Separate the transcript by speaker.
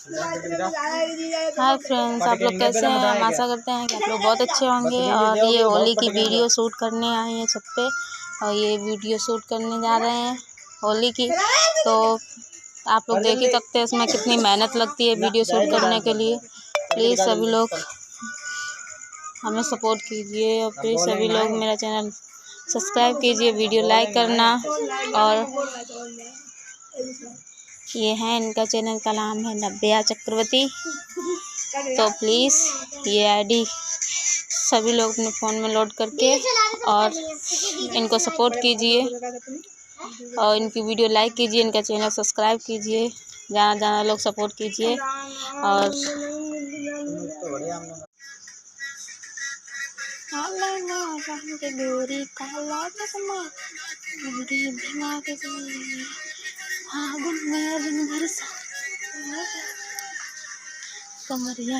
Speaker 1: Hi friends, आप लोग कैसे हैं? हम आशा करते हैं कि आप लोग बहुत अच्छे होंगे। और ये होली की वीडियो शूट करने आए हैं छत पे, और ये वीडियो शूट करने जा रहे हैं होली की। तो आप लोग देख ही सकते हैं इसमें कितनी मेहनत लगती है वीडियो शूट करने के लिए। प्लीज़ सभी लोग हमें सपोर्ट कीजिए, और प्लीज़ सभी लोग मेरा चैनल सब्सक्राइब कीजिए, वीडियो लाइक करना। और ये है इनका चैनल का नाम है नव्या चक्रवर्ती। तो प्लीज़ ये आईडी सभी लोग अपने फ़ोन में लोड करके और इनको सपोर्ट कीजिए, और इनकी वीडियो लाइक कीजिए, इनका चैनल सब्सक्राइब कीजिए, जाना जाना लोग सपोर्ट कीजिए। और गोरी काला चश्मा गोरी भिमा के फागुन में रंग बरसा कमरिया